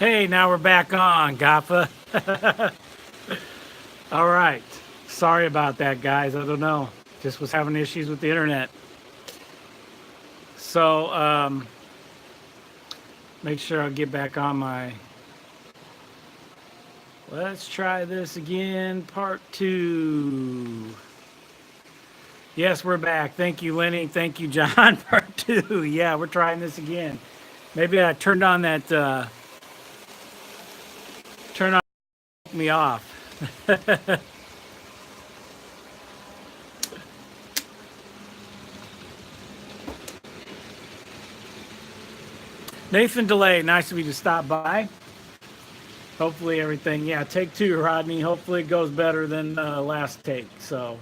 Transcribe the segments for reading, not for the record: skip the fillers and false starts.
Hey, now we're back on, Gaffa. All right. Sorry about that, guys. I don't know. Just was having issues with the internet. So, make sure I get back on my. Let's try this again, part two. Yes, we're back. Thank you, Lenny. Thank you, John. Part two. Yeah, we're trying this again. Maybe I turned on that. Turn on me off. Nathan Delay, nice of you to stop by. Hopefully everything, yeah, take two, Rodney. Hopefully it goes better than last take. So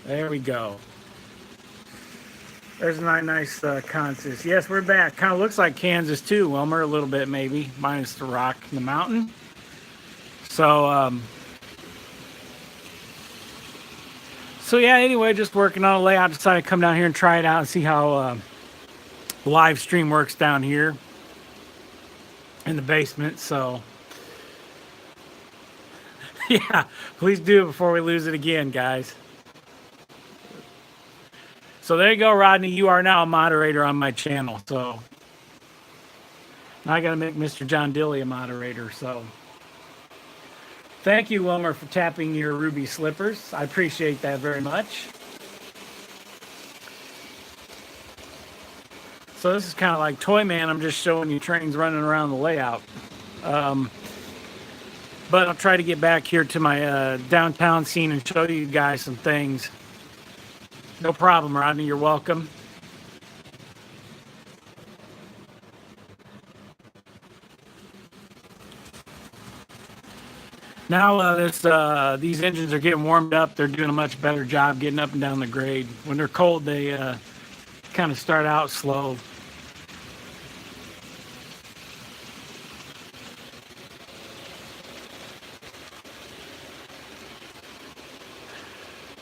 there we go. There's a nice Kansas. Yes, we're back. Kind of looks like Kansas too, Wilmer, a little bit maybe, minus the rock and the mountain. So yeah, anyway, just working on a layout. Decided to come down here and try it out and see how live stream works down here in the basement. So yeah, please do it before we lose it again, guys. So there you go, Rodney. You are now a moderator on my channel. So now I got to make Mr. John Dilly a moderator. So thank you, Wilmer, for tapping your ruby slippers. I appreciate that very much. So this is kind of like Toy Man. I'm just showing you trains running around the layout. But I'll try to get back here to my downtown scene and show you guys some things. No problem, Rodney. You're welcome. Now these engines are getting warmed up. They're doing a much better job getting up and down the grade. When they're cold, they kind of start out slow.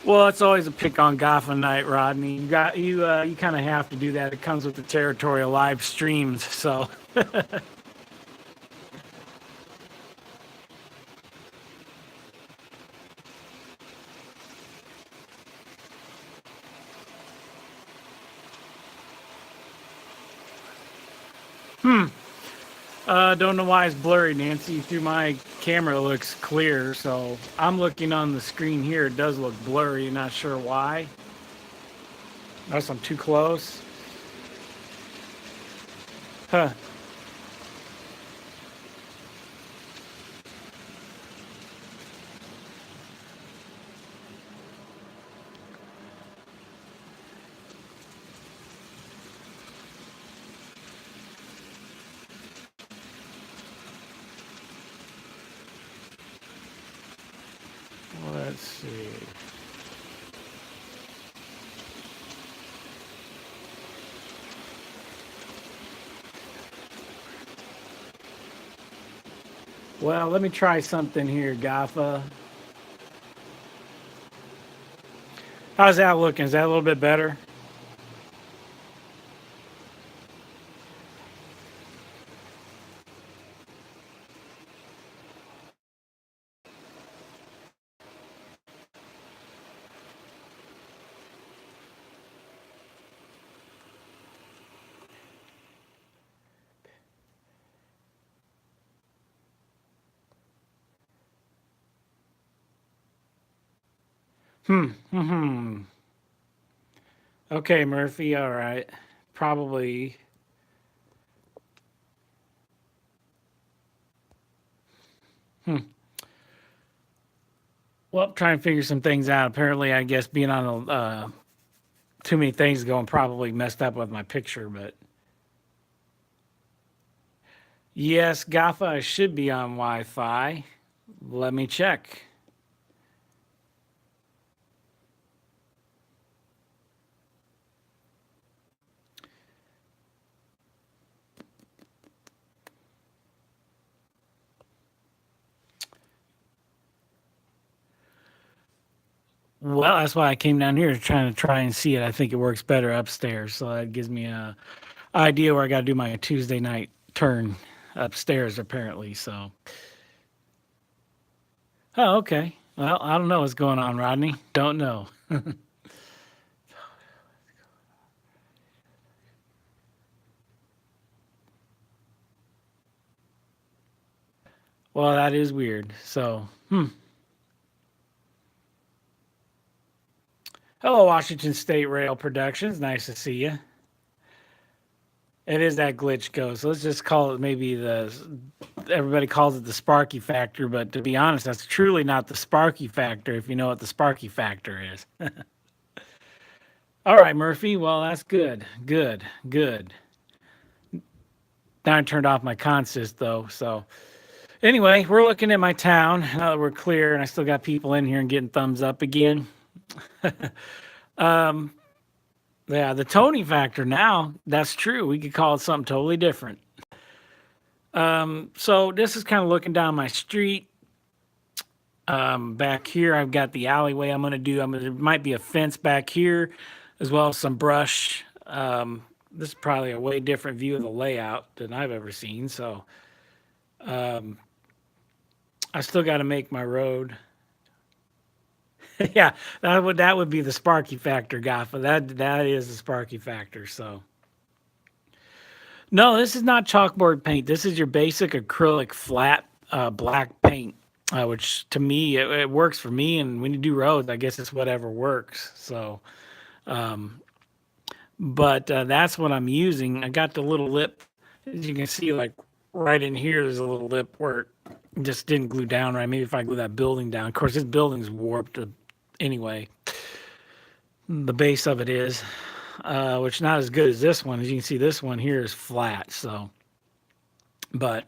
Well, it's always a pick on Gaffa night, Rodney. You kind of have to do that. It comes with the territory of live streams. So don't know why it's blurry, Nancy. Through my camera, it looks clear. So I'm looking on the screen here. It does look blurry. Not sure why. Unless I'm too close. Huh. Let's see. Well, let me try something here, Gaffa. How's that looking? Is that a little bit better? Okay, Murphy. All right. Probably. Well, trying to figure some things out. Apparently, I guess being on too many things going probably messed up with my picture. But yes, Gaffa, I should be on Wi-Fi. Let me check. Well, that's why I came down here trying to see it. I think it works better upstairs, so that gives me idea where I got to do my Tuesday night turn upstairs, apparently. So, oh, okay. Well, I don't know what's going on, Rodney. Don't know. Well, that is weird. So, hello, Washington State Rail Productions. Nice to see you. It is that glitch go. So let's just call it maybe everybody calls it the Sparky factor, but to be honest, that's truly not the Sparky factor if you know what the Sparky factor is. All right, Murphy. Well, that's good. Good. Good. Now I turned off my consist though. So anyway, we're looking at my town now that we're clear and I still got people in here and getting thumbs up again. um, yeah, the Tony factor now, that's true. We could call it something totally different. So this is kind of looking down my street. Back here, I've got the alleyway I'm going to do. There might be a fence back here as well as some brush. This is probably a way different view of the layout than I've ever seen. So I still got to make my road. Yeah, that would be the Sparky factor, Gaffa. That is the Sparky factor. So no, this is not chalkboard paint. This is your basic acrylic flat black paint, which to me it works for me. And when you do roads, I guess it's whatever works. So, but that's what I'm using. I got the little lip, as you can see, like right in here. There's a little lip where it just didn't glue down right. Maybe if I glue that building down. Of course, this building's warped anyway. The base of it is, which not as good as this one. As you can see, this one here is flat. So, but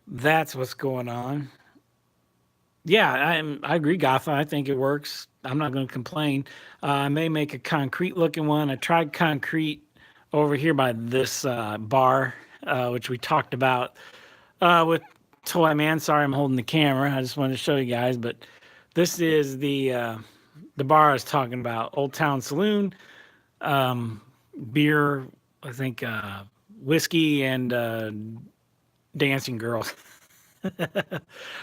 that's what's going on. Yeah, I agree, Gaffa. I think it works. I'm not going to complain. I may make a concrete looking one. I tried concrete over here by this bar, which we talked about with Toy Man. Sorry, I'm holding the camera. I just wanted to show you guys. But this is the bar I was talking about, Old Town Saloon, beer, I think whiskey and dancing girls.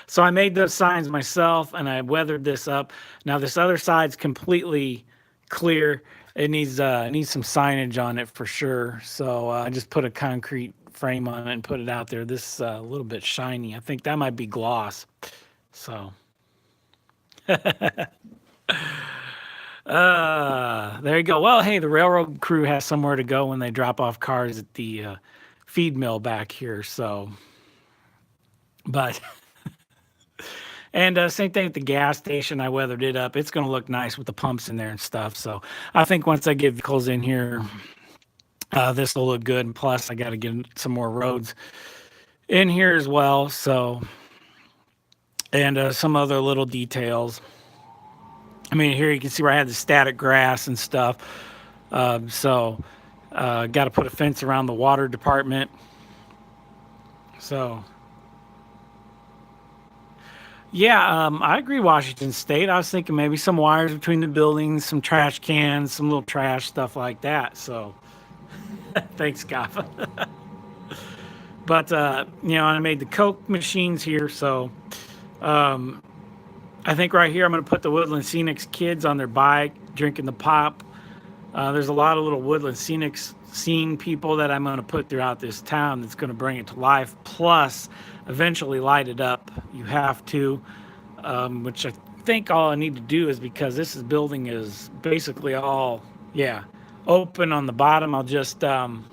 So I made those signs myself and I weathered this up. Now this other side's completely clear. It needs some signage on it for sure. So I just put a concrete frame on it and put it out there. This is a little bit shiny. I think that might be gloss. So there you go. Well, hey, the railroad crew has somewhere to go when they drop off cars at the feed mill back here. So, but, and same thing at the gas station. I weathered it up. It's going to look nice with the pumps in there and stuff. So I think once I get vehicles in here, this will look good. And plus, I got to get some more roads in here as well. So, and some other little details. I mean, here you can see where I had the static grass and stuff. So, got to put a fence around the water department. So, yeah, I agree, Washington State. I was thinking maybe some wires between the buildings, some trash cans, some little trash, stuff like that. So, thanks, Gaffa. But, I made the Coke machines here. So, I think right here I'm going to put the Woodland Scenics kids on their bike, drinking the pop. There's a lot of little Woodland Scenics scene people that I'm going to put throughout this town that's going to bring it to life. Plus, eventually light it up. You have to, which I think all I need to do is because this building is basically all, open on the bottom. I'll just run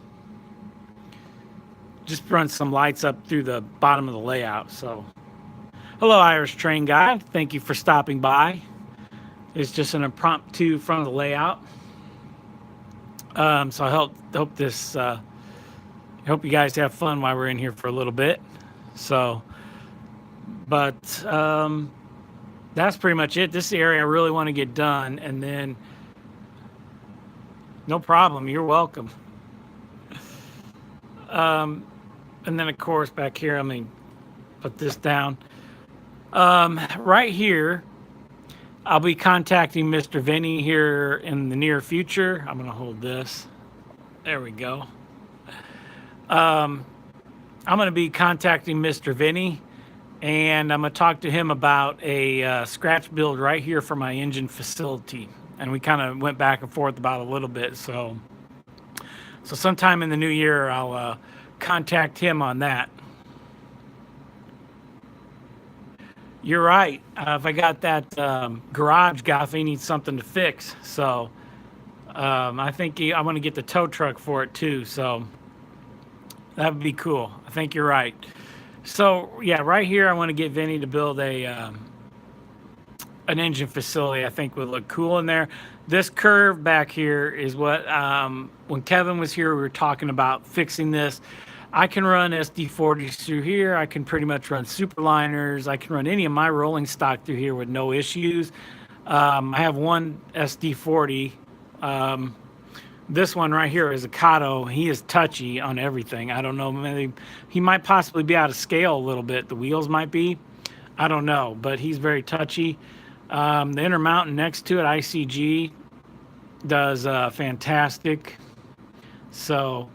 some lights up through the bottom of the layout. So, hello, Irish Train Guy. Thank you for stopping by. It's just an impromptu front of the layout. So I hope this. I hope you guys have fun while we're in here for a little bit. So, but that's pretty much it. This is the area I really want to get done, and then no problem. You're welcome. And then of course back here, I'm gonna put this down. Right here, I'll be contacting Mr. Vinny here in the near future. I'm going to hold this. There we go. I'm going to be contacting Mr. Vinny, and I'm going to talk to him about a scratch build right here for my engine facility. And we kind of went back and forth about it a little bit. So sometime in the new year, I'll contact him on that. You're right. If I got that garage guy, he needs something to fix. So I think I want to get the tow truck for it too. So that would be cool. I think you're right. So yeah, right here, I want to get Vinny to build an engine facility. I think would look cool in there. This curve back here is what, when Kevin was here, we were talking about fixing this. I can run SD40s through here. I can pretty much run Superliners. I can run any of my rolling stock through here with no issues. I have one SD40. This one right here is a Kato. He is touchy on everything. I don't know. Maybe he might possibly be out of scale a little bit. The wheels might be. I don't know, but he's very touchy. The Intermountain next to it, ICG, does fantastic. So,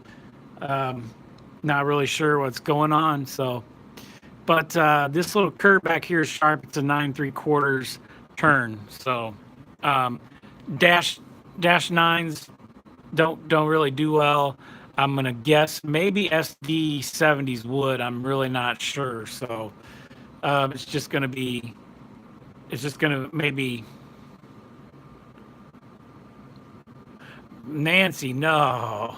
not really sure what's going on. So, but this little curve back here is sharp. It's a 9 3/4 turn. So, dash nines don't really do well. I'm gonna guess maybe SD70s would. I'm really not sure. So, it's just gonna maybe. Nancy, no.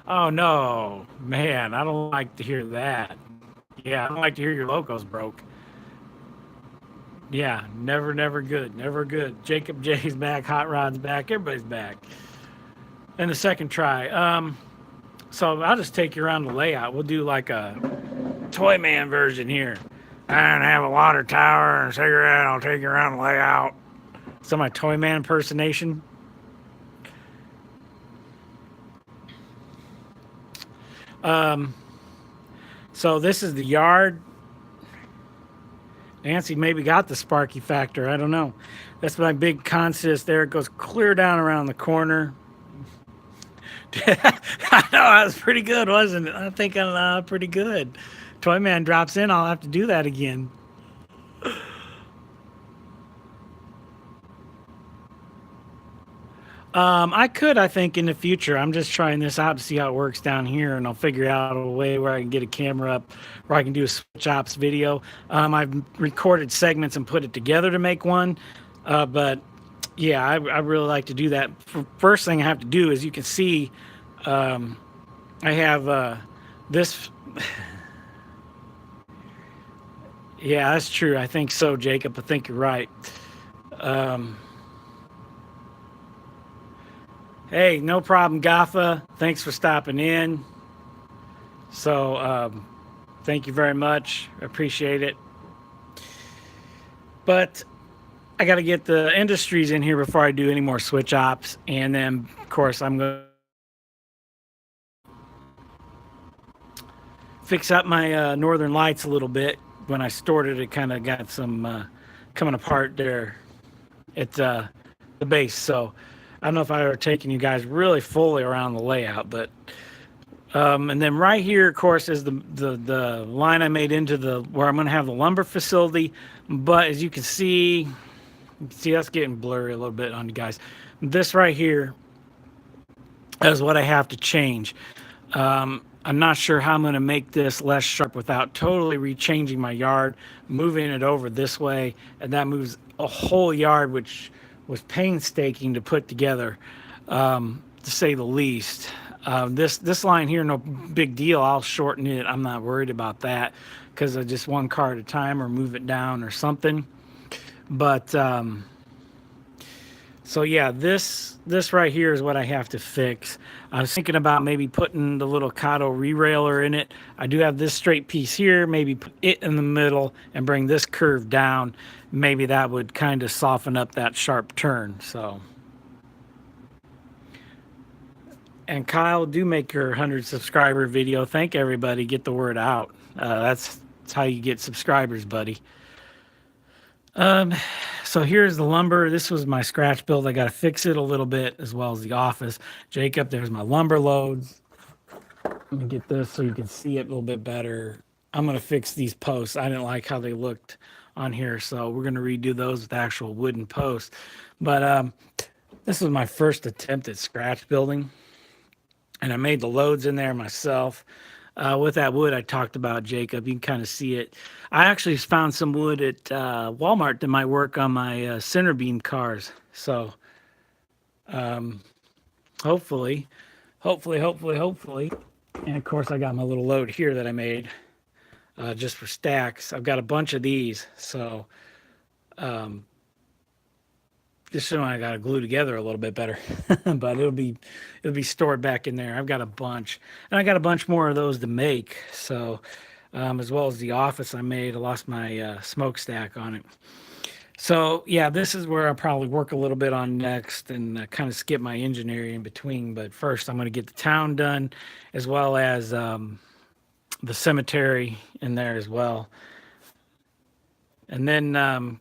Oh no, man, I don't like to hear that. Yeah, I don't like to hear your locos broke. Yeah, never good, never good. Jacob J's back, Hot Rod's back, everybody's back. And the second try. So I'll just take you around the layout. We'll do like a Toy Man version here. And have a water tower and a cigarette. I'll take you around the layout. So my Toy Man impersonation. So this is the yard. Nancy maybe got the Sparky factor. I don't know. That's my big consist there. It goes clear down around the corner. I know, that was pretty good, wasn't it? I think I'm pretty good. Toy Man drops in. I'll have to do that again. I think, in the future. I'm just trying this out to see how it works down here, and I'll figure out a way where I can get a camera up where I can do a switch ops video. I've recorded segments and put it together to make one, but yeah, I really like to do that. First thing I have to do is, you can see, I have this. Yeah, that's true. I think so, Jacob. I think you're right. Hey, no problem, Gaffa. Thanks for stopping in. So, thank you very much. I appreciate it. But I got to get the industries in here before I do any more switch ops. And then, of course, I'm going to fix up my Northern Lights a little bit. When I stored it, it kind of got some coming apart there at the base. So I don't know if I ever taken you guys really fully around the layout, but and then right here, of course, is the line I made into where I'm going to have the lumber facility. But as you can see that's getting blurry a little bit on you guys. This right here is what I have to change. I'm not sure how I'm going to make this less sharp without totally rechanging my yard, moving it over this way, and that moves a whole yard, which was painstaking to put together, to say the least. This line here, no big deal. I'll shorten it. I'm not worried about that because of just one car at a time, or move it down or something. But so yeah, this right here is what I have to fix. I was thinking about maybe putting the little Kato re-railer in it. I do have this straight piece here, maybe put it in the middle and bring this curve down. Maybe that would kind of soften up that sharp turn. So, and Kyle, do make your 100 subscriber video. Thank everybody. Get the word out. That's how you get subscribers, buddy. So here's the lumber. This was my scratch build. I got to fix it a little bit as well as the office. Jacob, there's my lumber loads. Let me get this so you can see it a little bit better. I'm going to fix these posts. I didn't like how they looked on here, so we're going to redo those with actual wooden posts. But this was my first attempt at scratch building, and I made the loads in there myself. With that wood I talked about, Jacob, you can kind of see it. I actually found some wood at Walmart that might work on my center beam cars. So hopefully. And of course, I got my little load here that I made just for stacks. I've got a bunch of these. So this one I got to glue together a little bit better, but it'll be stored back in there. I've got a bunch, and I got a bunch more of those to make. So, as well as the office I made, I lost my smokestack on it. So yeah, this is where I'll probably work a little bit on next, and kind of skip my engineering in between. But first, I'm going to get the town done, as well as the cemetery in there as well. And then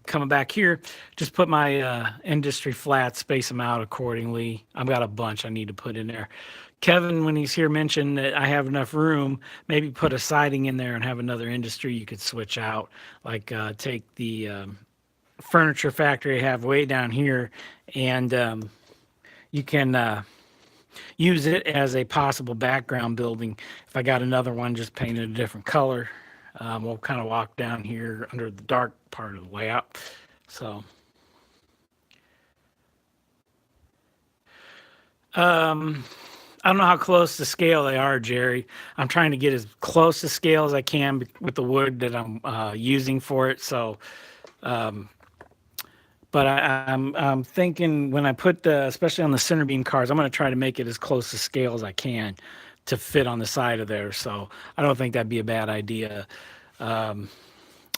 coming back here, just put my industry flats, space them out accordingly. I've got a bunch I need to put in there. Kevin, when he's here, mentioned that I have enough room, maybe put a siding in there and have another industry you could switch out. Like take the furniture factory I have way down here, and you can use it as a possible background building. If I got another one, just painted a different color. We'll kind of walk down here under the dark part of the layout. So, I don't know how close to scale they are, Jerry. I'm trying to get as close to scale as I can with the wood that I'm using for it. So, but I'm thinking when I put especially on the center beam cars, I'm going to try to make it as close to scale as I can to fit on the side of there. So I don't think that'd be a bad idea.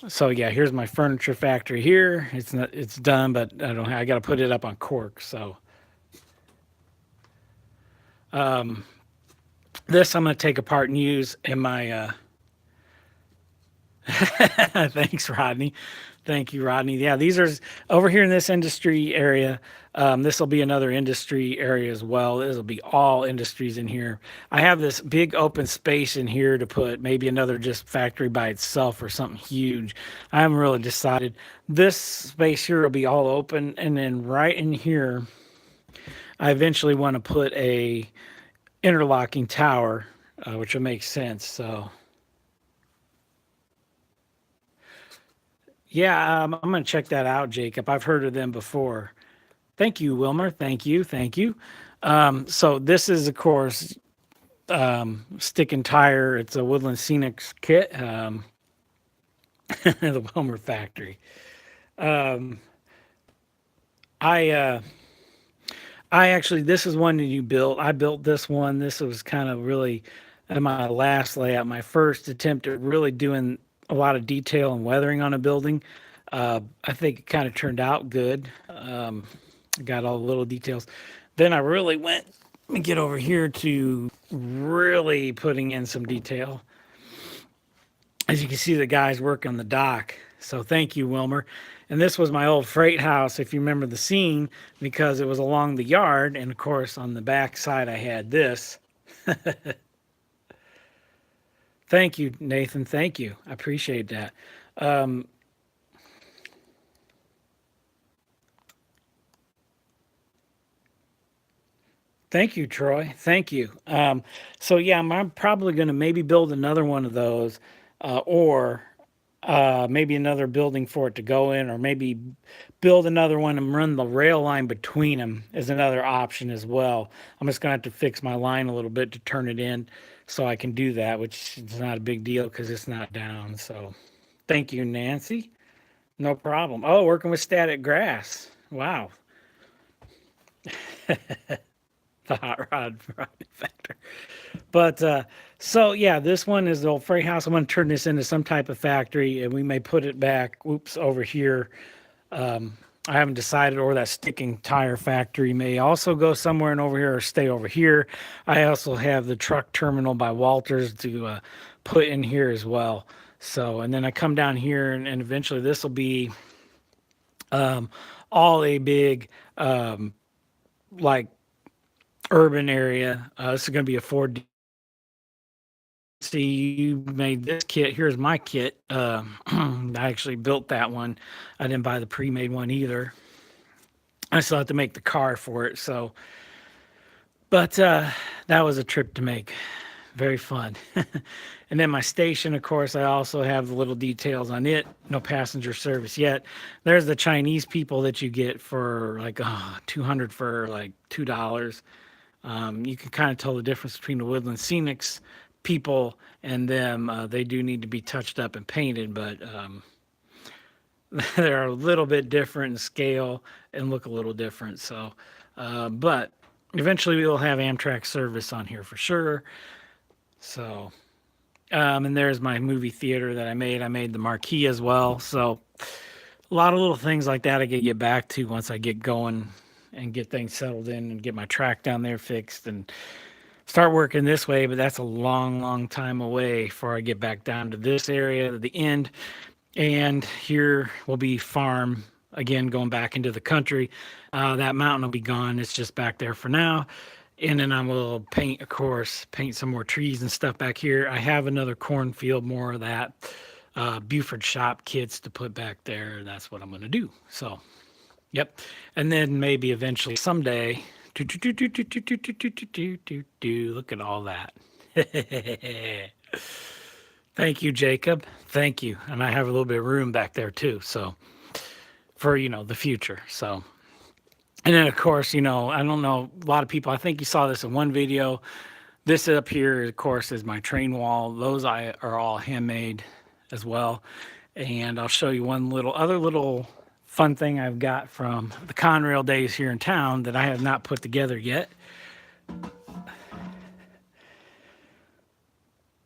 So yeah, here's my furniture factory here. It's done, but I got to put it up on cork. So this I'm going to take apart and use in my thanks, Rodney. Thank you, Rodney. Yeah, these are over here in this industry area. This will be another industry area as well. This will be all industries in here. I have this big open space in here to put maybe another just factory by itself or something huge. I haven't really decided. This space here will be all open, and then right in here, I eventually want to put a interlocking tower, which will make sense. So. Yeah, I'm going to check that out, Jacob. I've heard of them before. Thank you, Wilmer. Thank you. So this is, of course, Stick and Tire. It's a Woodland Scenics kit, the Wilmer factory. I actually, this is one that you built. I built this one. This was kind of really my last layout, my first attempt at really doing a lot of detail and weathering on a building. I think it kind of turned out good. I got all the little details. Then I really went, let me get over here to really putting in some detail. As you can see, the guys work on the dock. So thank you, Wilmer. And this was my old freight house, if you remember the scene, because it was along the yard. And of course, on the back side, I had this. Thank you, Nathan. Thank you. I appreciate that. Thank you, Troy. Thank you. So yeah, I'm probably going to maybe build another one of those, or maybe another building for it to go in, or maybe build another one and run the rail line between them is another option as well. I'm just going to have to fix my line a little bit to turn it in so I can do that, which is not a big deal because it's not down. So thank you, Nancy. No problem. Oh, working with static grass. Wow. The hot rod factor. But so yeah, this one is the old freight house. I'm going to turn this into some type of factory, and we may put it back. Oops, over here. I haven't decided, or that sticking tire factory may also go somewhere and over here or stay over here. I also have the truck terminal by Walters to put in here as well. So, and then I come down here, and eventually this will be um, all a big like urban area. This is going to be a Ford. See, you made this kit. Here's my kit. I actually built that one. I didn't buy the pre-made one either. I still have to make the car for it. So, but that was a trip to make. Very fun. And then my station, of course, I also have the little details on it. No passenger service yet. There's the Chinese people that you get for like 200 for like $2. You can kind of tell the difference between the Woodland Scenics people and them. They do need to be touched up and painted, but they're a little bit different in scale and look a little different. So, but eventually we will have Amtrak service on here for sure. So, and there's my movie theater that I made. I made the marquee as well. So, a lot of little things like that I get to get back to once I get going and get things settled in and get my track down there fixed and start working this way. But that's a long, long time away before I get back down to this area at the end. And here will be farm again, going back into the country. That mountain will be gone. It's just back there for now. And then I will paint, of course, paint some more trees and stuff back here. I have another cornfield, more of that. Buford shop kits to put back there. That's what I'm going to do. So, yep. And then maybe eventually someday, look at all that. Thank you, Jacob. Thank you. And I have a little bit of room back there too. So, for, the future. So, and then of course, I don't know, a lot of people, I think you saw this in one video. This up here, of course, is my train wall. Those are all handmade as well. And I'll show you one other little fun thing I've got from the Conrail days here in town that I have not put together yet.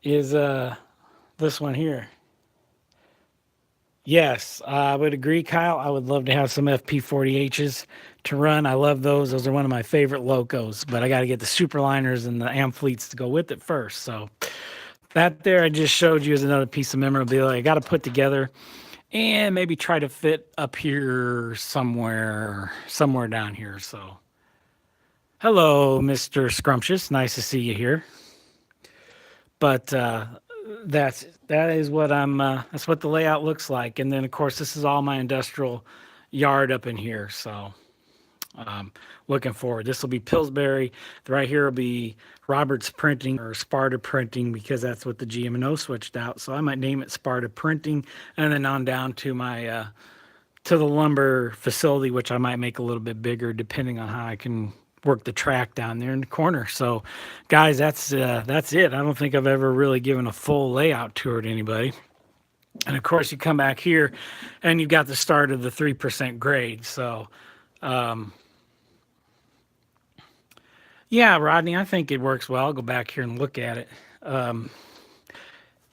Is this one here. Yes, I would agree, Kyle. I would love to have some FP40Hs to run. I love those. Those are one of my favorite locos, but I got to get the Superliners and the Amfleets to go with it first. So that there I just showed you is another piece of memorabilia I got to put together and maybe try to fit up here somewhere down here. So hello, Mr. Scrumptious. Nice to see you here. But that is what that's what the layout looks like. And then of course this is all my industrial yard up in here. So looking forward. This will be Pillsbury. Right here will be Roberts Printing or Sparta Printing because that's what the GM&O switched out. So I might name it Sparta Printing, and then on down to my to the lumber facility, which I might make a little bit bigger depending on how I can work the track down there in the corner. So guys, that's it. I don't think I've ever really given a full layout tour to anybody. And of course you come back here and you've got the start of the 3% grade. So yeah, Rodney, I think it works well. I'll go back here and look at it.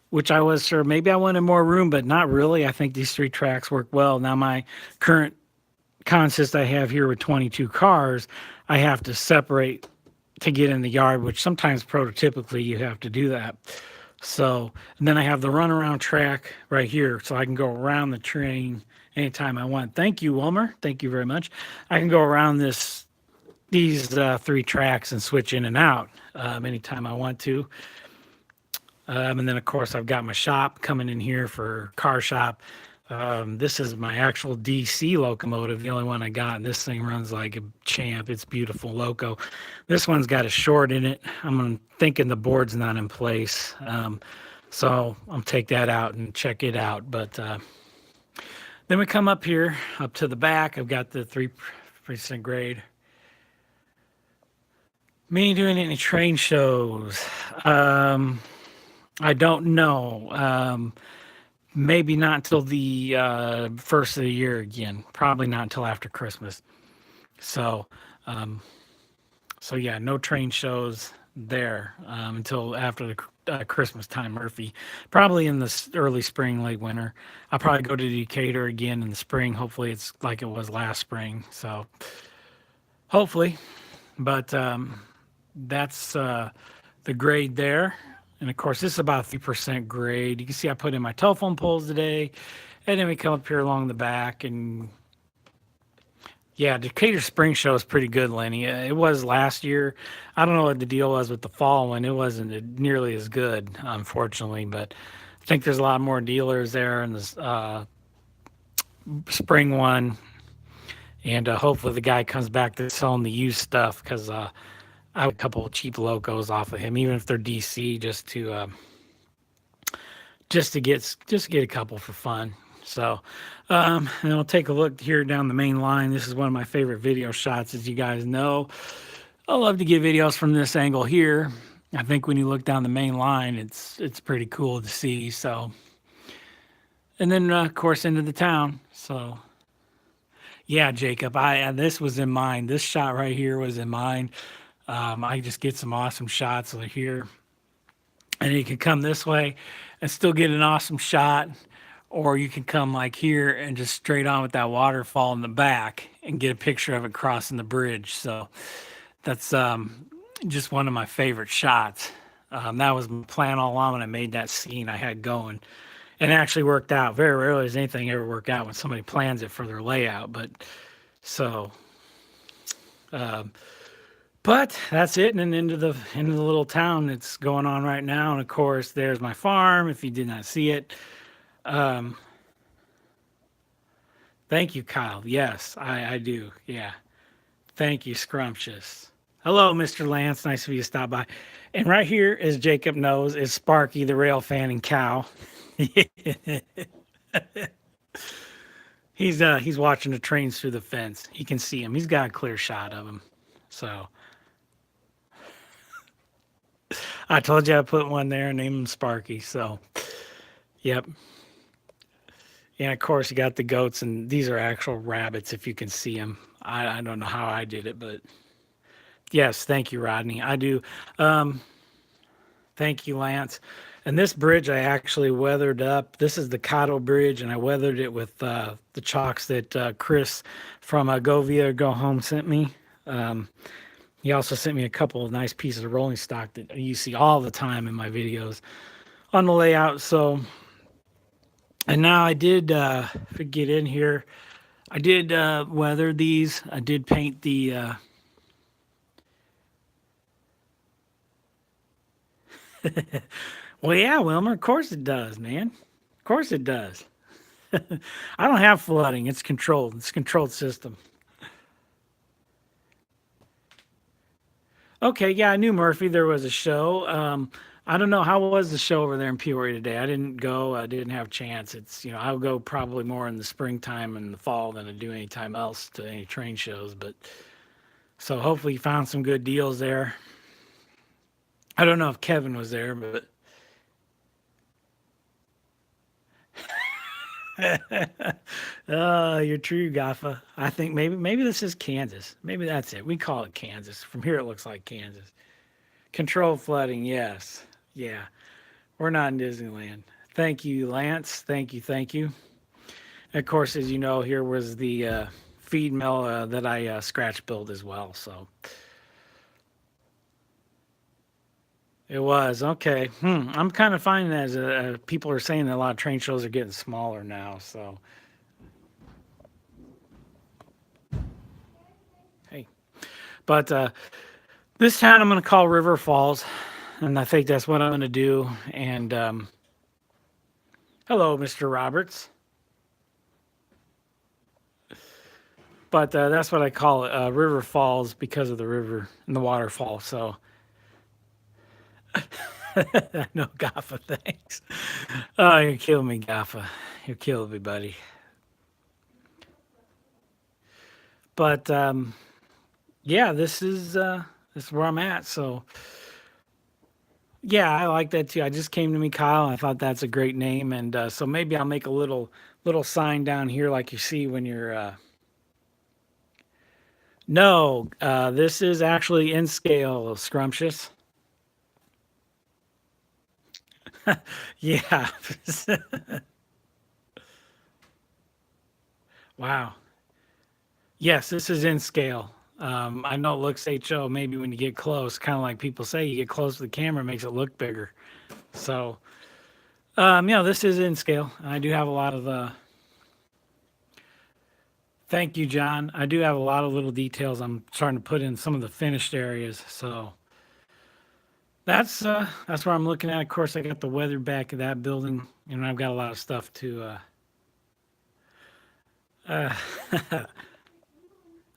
Which I was sure maybe I wanted more room, but not really. I think these 3 tracks work well. Now my current consist I have here with 22 cars, I have to separate to get in the yard, which sometimes prototypically you have to do that. So, and then I have the runaround track right here, so I can go around the train anytime I want. Thank you, Wilmer. Thank you very much. I can go around these 3 tracks and switch in and out anytime I want to. And then, of course, I've got my shop coming in here for car shop. This is my actual DC locomotive, the only one I got. And this thing runs like a champ. It's beautiful loco. This one's got a short in it. I'm thinking the board's not in place. So I'll take that out and check it out. But then we come up here, up to the back. I've got the 3% grade. Me doing any train shows? I don't know. Maybe not until the first of the year again. Probably not until after Christmas. So, yeah, no train shows there until after the Christmas time, Murphy. Probably in the early spring, late winter. I'll probably go to Decatur again in the spring. Hopefully it's like it was last spring. So, hopefully. But that's the grade there. And of course, this is about 3% grade. You can see I put in my telephone poles today. And then we come up here along the back and Yeah, Decatur Spring Show is pretty good, Lenny. It was last year. I don't know what the deal was with the fall one. It wasn't nearly as good, unfortunately, but I think there's a lot more dealers there in the spring one. And hopefully the guy comes back to selling the used stuff because I have a couple of cheap locos off of him, even if they're DC, just to get a couple for fun. So, and I'll take a look here down the main line. This is one of my favorite video shots, as you guys know. I love to get videos from this angle here. I think when you look down the main line, it's pretty cool to see. So, and then of course into the town. So, yeah, Jacob, I this was in mind. This shot right here was in mind. I just get some awesome shots like here, and you can come this way and still get an awesome shot, or you can come like here and just straight on with that waterfall in the back and get a picture of it crossing the bridge. So that's just one of my favorite shots. That was my plan all along when I made that scene I had going. And it actually worked out. Very rarely does anything ever work out when somebody plans it for their layout. But so, but that's it. And then into the little town that's going on right now. And of course, there's my farm. If you did not see it, thank you, Kyle. Yes, I do. Yeah, thank you, Scrumptious. Hello, Mr. Lance. Nice of you to stop by. And right here, as Jacob knows, is Sparky, the rail fanning cow. He's watching the trains through the fence. He can see him. He's got a clear shot of him. So I told you I put one there and named him Sparky. So yep. And of course you got the goats, and these are actual rabbits if you can see them. I don't know how I did it, but yes, thank you, Rodney. I do. Thank you, Lance. And this bridge I actually weathered up. This is the Cotto Bridge, and I weathered it with the chalks that Chris from Go Via Go Home sent me. He also sent me a couple of nice pieces of rolling stock that you see all the time in my videos on the layout. So, and now I did, if we get in here, I did weather these. I did paint the... Well, yeah, Wilmer, of course it does, man. Of course it does. I don't have flooding. It's controlled. It's a controlled system. Okay, yeah, I knew Murphy. There was a show. I don't know how was the show over there in Peoria today. I didn't go. I didn't have a chance. It's I'll go probably more in the springtime and the fall than I do any time else to any train shows. But so hopefully you found some good deals there. I don't know if Kevin was there, but oh, you're true, Gaffa. I think maybe this is Kansas. Maybe that's it. We call it Kansas. From here, it looks like Kansas. Controlled flooding, yes. Yeah. We're not in Disneyland. Thank you, Lance. Thank you. Thank you. And of course, as you know, here was the feed mill that I scratch built as well. So it was okay. I'm kind of finding that as people are saying that a lot of train shows are getting smaller now. So hey, but this town I'm going to call River Falls, and I think that's what I'm going to do. And hello, Mr. Roberts. But that's what I call it, River Falls, because of the river and the waterfall. So no, Gaffa, thanks. Oh, you're killing me, Gaffa. You're killing me, buddy. But yeah, this is where I'm at. So yeah, I like that too. I just came to me, Kyle. I thought that's a great name, and so maybe I'll make a little sign down here, like you see when you're. No, this is actually in scale, Scrumptious. Yeah. Wow. Yes, this is in scale. I know it looks HO maybe when you get close, kind of like people say, you get close to the camera, it makes it look bigger. So, this is in scale. I do have a lot of Thank you, John. I do have a lot of little details I'm starting to put in some of the finished areas. So that's where I'm looking at. Of course, I got the weather back of that building, and I've got a lot of stuff to uh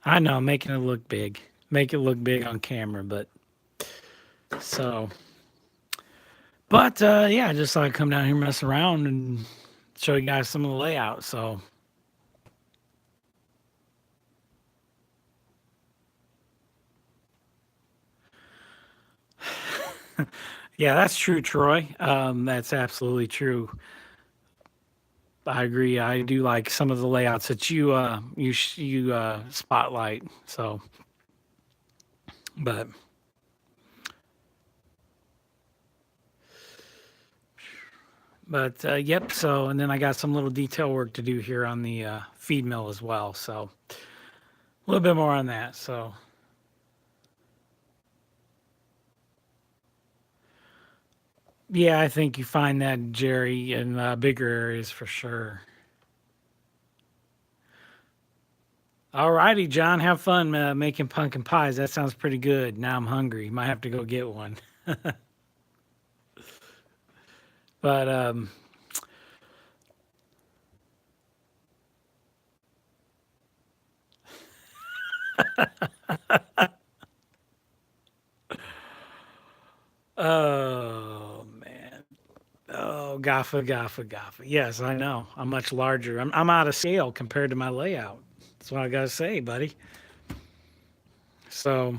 I know, making it look big. Make it look big on camera, but so but yeah, I just thought I'd come down here, mess around and show you guys some of the layout. So yeah, that's true, Troy. That's absolutely true. I agree. I do like some of the layouts that you spotlight. So, but yep. So, and then I got some little detail work to do here on the feed mill as well. So, a little bit more on that. So, yeah, I think you find that, Jerry, in bigger areas for sure. All righty, John. Have fun making pumpkin pies. That sounds pretty good. Now I'm hungry. Might have to go get one. But oh man. Oh, Gaffa, Gaffa, Gaffa. Yes, I know. I'm much larger. I'm out of scale compared to my layout. That's what I gotta say, buddy. So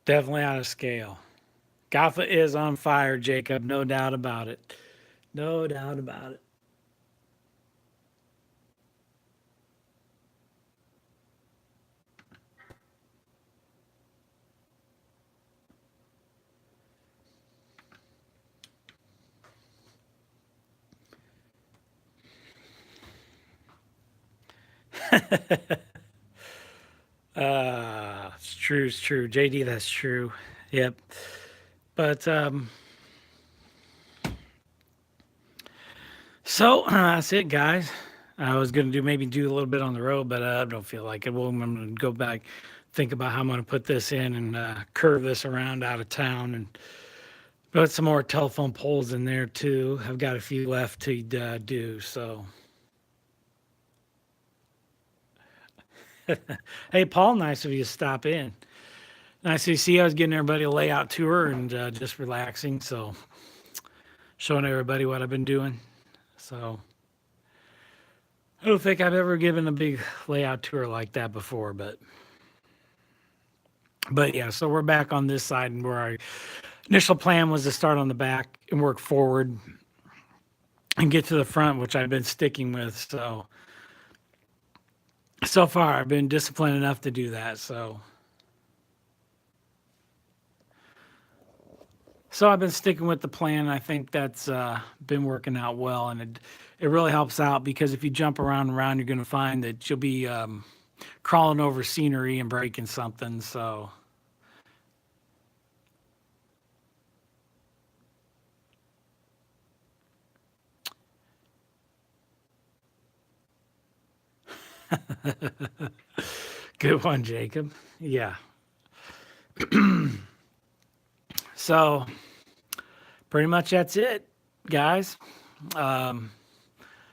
definitely out of scale. Gaffa is on fire, Jacob. No doubt about it. No doubt about it. It's true. It's true. JD, that's true. Yep. But so that's it, guys. I was gonna do a little bit on the road, but I don't feel like it. Well, I'm gonna go back, think about how I'm gonna put this in and curve this around out of town and put some more telephone poles in there too. I've got a few left to do. So, hey, Paul, nice of you to stop in. Nice to see. I was getting everybody a layout tour and just relaxing. So, showing everybody what I've been doing. So, I don't think I've ever given a big layout tour like that before, but yeah. So we're back on this side, and where our initial plan was to start on the back and work forward and get to the front, which I've been sticking with. So far, I've been disciplined enough to do that. So I've been sticking with the plan. I think that's been working out well, and it really helps out because if you jump around and around, you're going to find that you'll be crawling over scenery and breaking something. So good one, Jacob. Yeah. So pretty much that's it, guys. Um,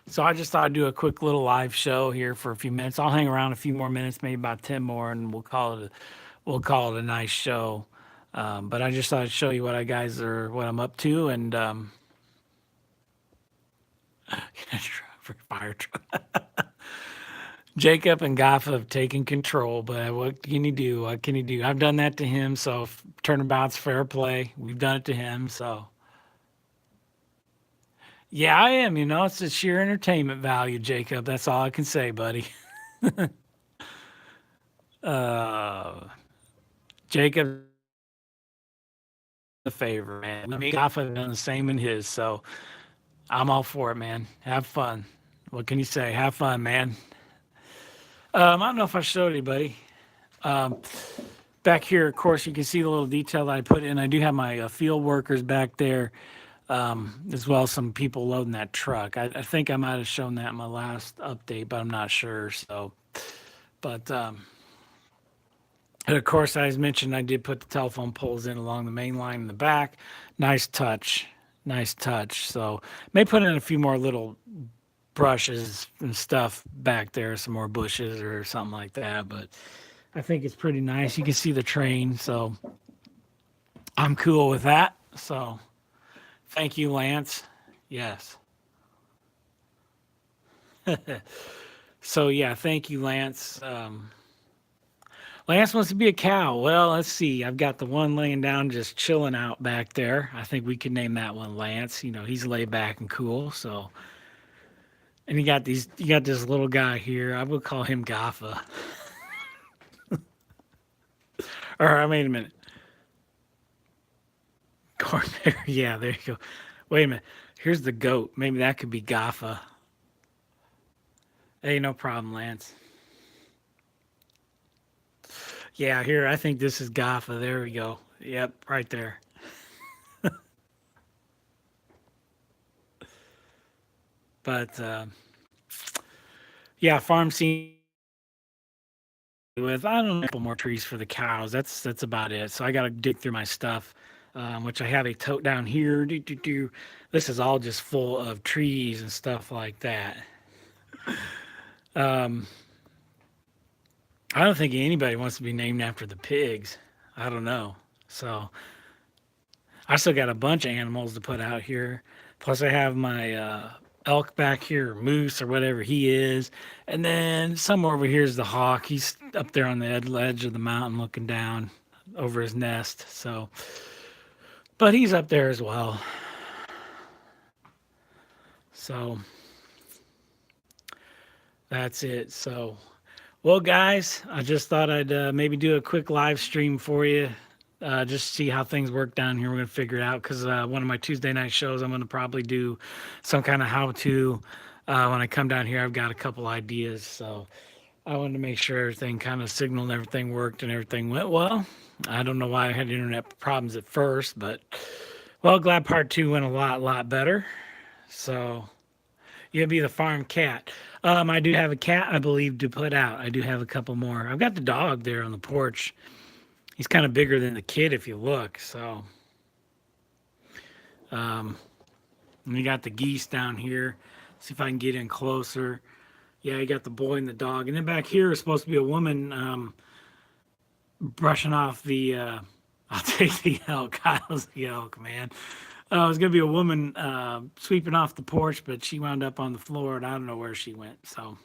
so I just thought I'd do a quick little live show here for a few minutes. I'll hang around a few more minutes, maybe about 10 more, and we'll call it a nice show. But I just thought I'd show you what I'm up to, and fire truck. Jacob and Goff have taken control, but what can you do? What can you do? I've done that to him, so turnabout's fair play. We've done it to him, so yeah, I am. It's a sheer entertainment value, Jacob. That's all I can say, buddy. Uh, Jacob, the favor, man. Me, Goff have done the same in his, so I'm all for it, man. Have fun. What can you say? Have fun, man. I don't know if I showed anybody. Um, Back here, of course, you can see the little detail that I put in. I do have my field workers back there, as well as some people loading that truck. I think I might have shown that in my last update, but I'm not sure. So, but and of course, as mentioned, I did put the telephone poles in along the main line in the back. Nice touch, nice touch. So, may put in a few more little brushes and stuff back there, some more bushes or something like that. But I think it's pretty nice. You can see the train, so I'm cool with that. So thank you, Lance. Yes. So yeah, thank you, Lance. Lance wants to be a cow. Well, let's see. I've got the one laying down, just chilling out back there. I think we could name that one Lance. You know, he's laid back and cool. So, and you got this little guy here. I would call him Gaffa. Or wait a minute. Cornberry. Yeah, there you go. Wait a minute. Here's the goat. Maybe that could be Gaffa. Hey, no problem, Lance. Yeah, here, I think this is Gaffa. There we go. Yep, right there. But yeah, farm scene with I don't know, a couple more trees for the cows. That's about it. So I got to dig through my stuff, which I have a tote down here. This is all just full of trees and stuff like that. Um, I don't think anybody wants to be named after the pigs. I don't know. So I still got a bunch of animals to put out here. Plus, I have my elk back here, or moose, or whatever he is. And then somewhere over here is the hawk. He's up there on the edge of the mountain looking down over his nest. So, but he's up there as well. So that's it. So, well, guys, I just thought I'd maybe do a quick live stream for you. Just see how things work down here. We're going to figure it out because one of my Tuesday night shows, I'm going to probably do some kind of how-to. When I come down here, I've got a couple ideas. So I wanted to make sure everything kind of signaled and everything worked and everything went well. I don't know why I had internet problems at first, but, well, glad part 2 went a lot better. So you'll be the farm cat. I do have a cat, I believe, to put out. I do have a couple more. I've got the dog there on the porch. He's kind of bigger than the kid if you look. So, and we got the geese down here. See if I can get in closer. Yeah, you got the boy and the dog. And then back here is supposed to be a woman brushing off the, I'll take the elk. Kyle's the elk, man. It was going to be a woman sweeping off the porch, but she wound up on the floor, and I don't know where she went. So,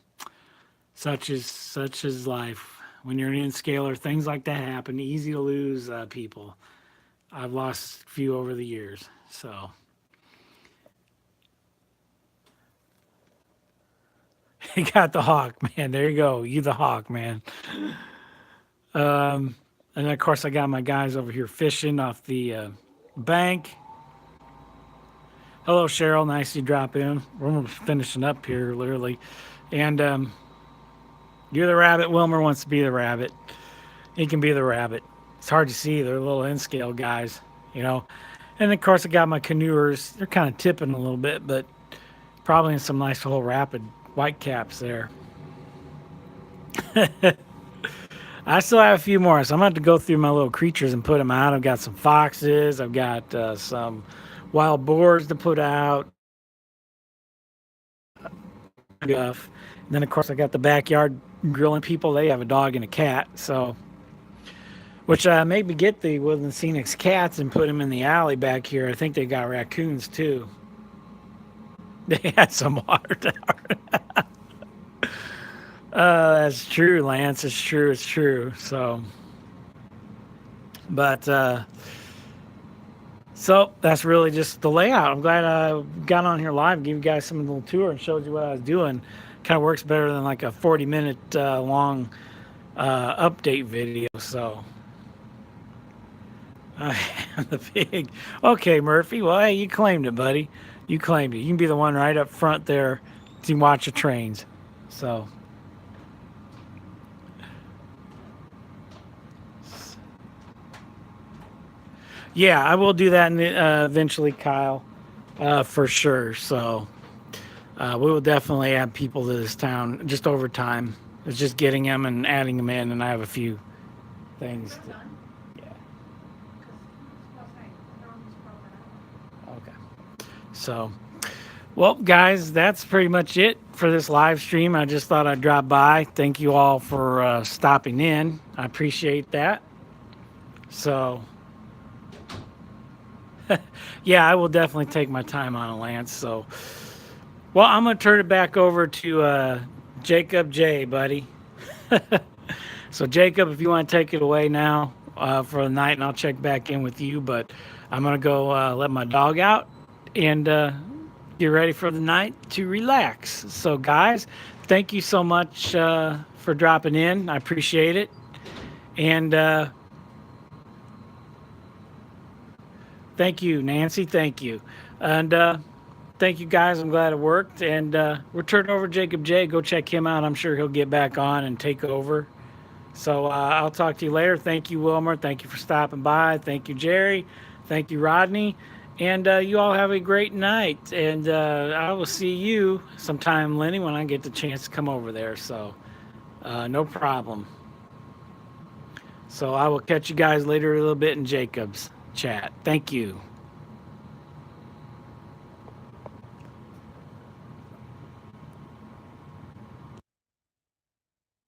such is life. When you're an in-scaler, things like that happen. Easy to lose people. I've lost a few over the years. So, you got the hawk, man. There you go. You the hawk, man. And of course, I got my guys over here fishing off the bank. Hello, Cheryl. Nice you drop in. We're finishing up here, literally. And you're the rabbit. Wilmer wants to be the rabbit. He can be the rabbit. It's hard to see. They're little N-scale guys, you know. And of course, I got my canoers. They're kind of tipping a little bit, but probably in some nice little rapid white caps there. I still have a few more, so I'm going to have to go through my little creatures and put them out. I've got some foxes. I've got some wild boars to put out. Guff. And then, of course, I got the backyard grilling people. They have a dog and a cat, so which maybe get the Woodland Scenics cats and put them in the alley back here. I think they got raccoons too. They had some water tower. That's true, Lance. It's true. It's true. So, but so that's really just the layout. I'm glad I got on here live, gave you guys some little tour, and showed you what I was doing. Kind of works better than like a 40-minute long update video. So I am the pig. Okay, Murphy. Well, hey, you claimed it, buddy. You claimed it. You can be the one right up front there to watch the trains. So Yeah, I will do that eventually, Kyle, for sure. So we will definitely add people to this town just over time. It's just getting them and adding them in, and I have a few things. Yeah. Okay. So, well, guys, that's pretty much it for this live stream. I just thought I'd drop by. Thank you all for stopping in. I appreciate that. So, yeah, I will definitely take my time on it, Lance. So, well, I'm going to turn it back over to Jacob J, buddy. So, Jacob, if you want to take it away now for the night, and I'll check back in with you. But I'm going to go let my dog out and get ready for the night to relax. So, guys, thank you so much for dropping in. I appreciate it. And thank you, Nancy. Thank you. And thank you, guys. I'm glad it worked. And we'll turn it over to Jacob J. Go check him out. I'm sure he'll get back on and take over. So I'll talk to you later. Thank you, Wilmer. Thank you for stopping by. Thank you, Jerry. Thank you, Rodney. And you all have a great night. And I will see you sometime, Lenny, when I get the chance to come over there. So no problem. So I will catch you guys later a little bit in Jacob's chat. Thank you.